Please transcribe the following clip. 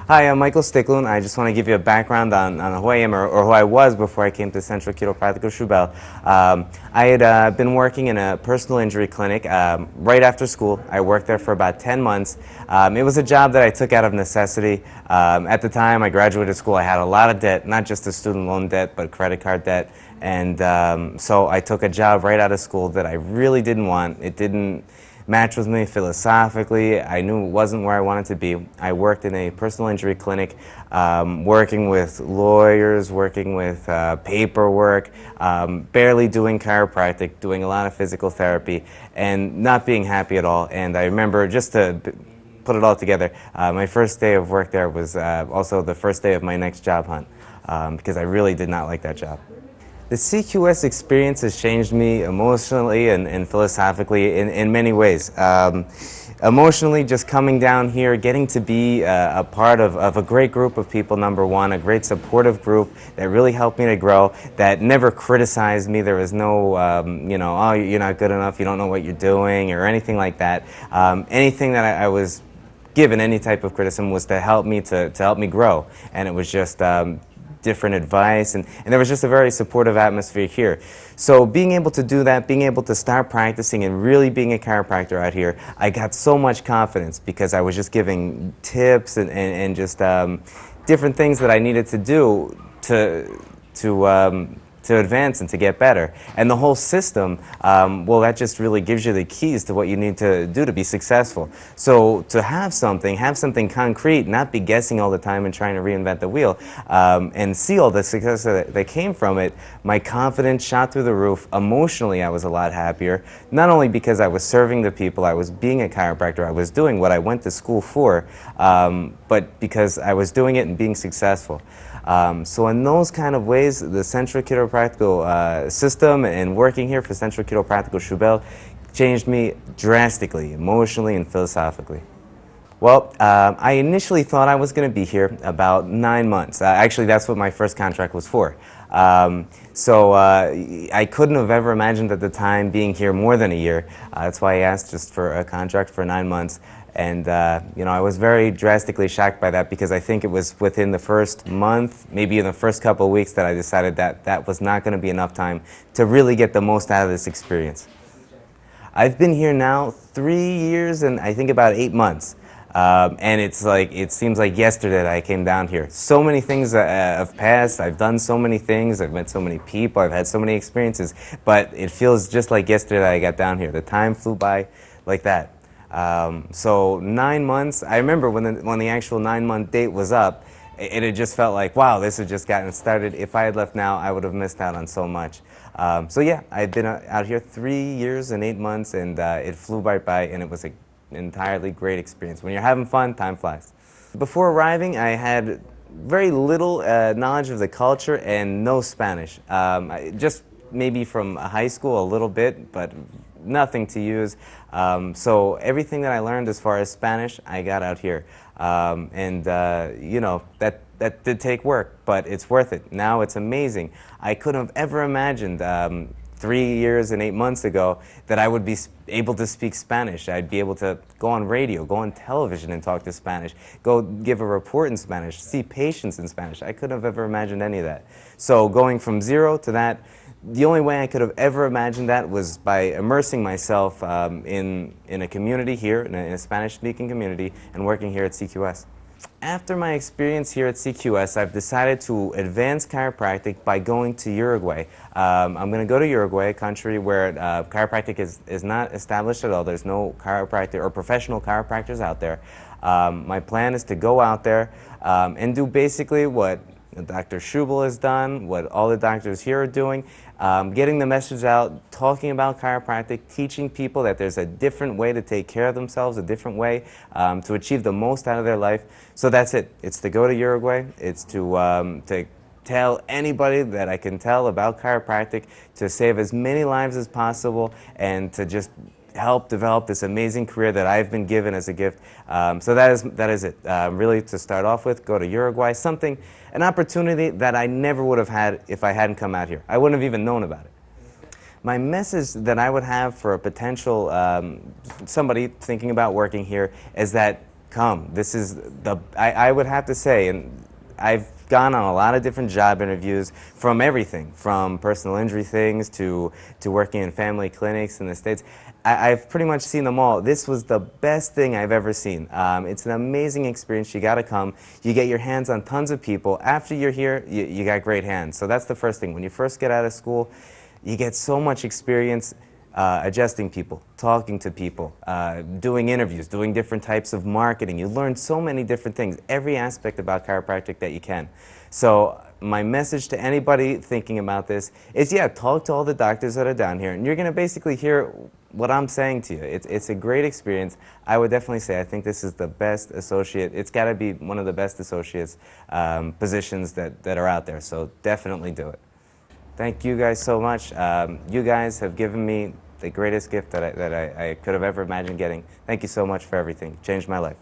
Hi, I'm Michael Stickloom. I just want to give you a background on who I am or who I was before I came to Central Chiropractical Shubel. I had been working in a personal injury clinic right after school. I worked there for about 10 months. It was a job that I took out of necessity. At the time I graduated school, I had a lot of debt, not just the student loan debt, but credit card debt. And so I took a job right out of school that I really didn't want. It didn't match with me philosophically. I knew it wasn't where I wanted to be. I worked in a personal injury clinic, working with lawyers, working with paperwork, barely doing chiropractic, doing a lot of physical therapy, and not being happy at all. And I remember, just to put it all together, my first day of work there was also the first day of my next job hunt, because I really did not like that job. The CQS experience has changed me emotionally and philosophically in many ways. Emotionally, just coming down here, getting to be a part of a great group of people, number one, a great supportive group that really helped me to grow, that never criticized me. There was no, oh, you're not good enough, you don't know what you're doing, or anything like that. Anything that I was given, any type of criticism, was to help me grow, and it was just different advice, and there was just a very supportive atmosphere here. So being able to do that, being able to start practicing and really being a chiropractor out here, I got so much confidence because I was just giving tips and just different things that I needed to do to advance and to get better. And the whole system, well, that just really gives you the keys to what you need to do to be successful. So to have something concrete, not be guessing all the time and trying to reinvent the wheel, and see all the success that came from it, my confidence shot through the roof. Emotionally, I was a lot happier, not only because I was serving the people, I was being a chiropractor, I was doing what I went to school for, but because I was doing it and being successful. So in those kind of ways, the Central Chiropractical system and working here for Central Chiropractical Shubel changed me drastically, emotionally and philosophically. Well, I initially thought I was going to be here about 9 months. Actually, that's what my first contract was for. So I couldn't have ever imagined at the time being here more than a year. That's why I asked just for a contract for 9 months. And I was very drastically shocked by that, because I think it was within the first month, maybe in the first couple of weeks, that I decided that that was not going to be enough time to really get the most out of this experience. I've been here now 3 years and I think about 8 months. And it seems like yesterday that I came down here. So many things have passed, I've done so many things, I've met so many people, I've had so many experiences, but it feels just like yesterday that I got down here. The time flew by like that. So 9 months, I remember when the actual 9-month date was up, it had just felt like, wow, this had just gotten started. If I had left now, I would have missed out on so much. So yeah, I've been out here 3 years and 8 months, and it flew right by, and it was an entirely great experience. When you're having fun, time flies. Before arriving, I had very little knowledge of the culture and no Spanish. Just maybe from high school a little bit, but nothing to use. So everything that I learned as far as Spanish, I got out here. That did take work, but it's worth it. Now it's amazing. I couldn't have ever imagined 3 years and 8 months ago that I would be able to speak Spanish. I'd be able to go on radio, go on television and talk to Spanish, go give a report in Spanish, see patients in Spanish. I couldn't have ever imagined any of that. So going from zero to that, the only way I could have ever imagined that was by immersing myself in a community here, in a Spanish-speaking community, and working here at CQS. After my experience here at CQS, I've decided to advance chiropractic by going to Uruguay. I'm going to go to Uruguay, a country where chiropractic is not established at all. There's no chiropractor or professional chiropractors out there. My plan is to go out there and do basically what Dr. Schubel has done, what all the doctors here are doing, getting the message out, talking about chiropractic, teaching people that there's a different way to take care of themselves, a different way to achieve the most out of their life. So that's it. It's to go to Uruguay. It's to tell anybody that I can tell about chiropractic, to save as many lives as possible, and to just help develop this amazing career that I've been given as a gift. So that is it. Really, to start off with, go to Uruguay, an opportunity that I never would have had if I hadn't come out here. I wouldn't have even known about it. My message that I would have for a potential somebody thinking about working here is that come. This is I would have to say, and I've gone on a lot of different job interviews from everything, from personal injury things to working in family clinics in the States. I've pretty much seen them all. This was the best thing I've ever seen. It's an amazing experience. You got to come. You get your hands on tons of people. After you're here, you got great hands. So that's the first thing. When you first get out of school, you get so much experience adjusting people, talking to people, doing interviews, doing different types of marketing. You learn so many different things, every aspect about chiropractic that you can. So my message to anybody thinking about this is, yeah, talk to all the doctors that are down here, and you're going to basically hear what I'm saying to you. It's a great experience. I would definitely say I think this is the best associate. It's got to be one of the best associates positions that are out there, so definitely do it. Thank you guys so much. You guys have given me the greatest gift that I could have ever imagined getting. Thank you so much for everything. Changed my life.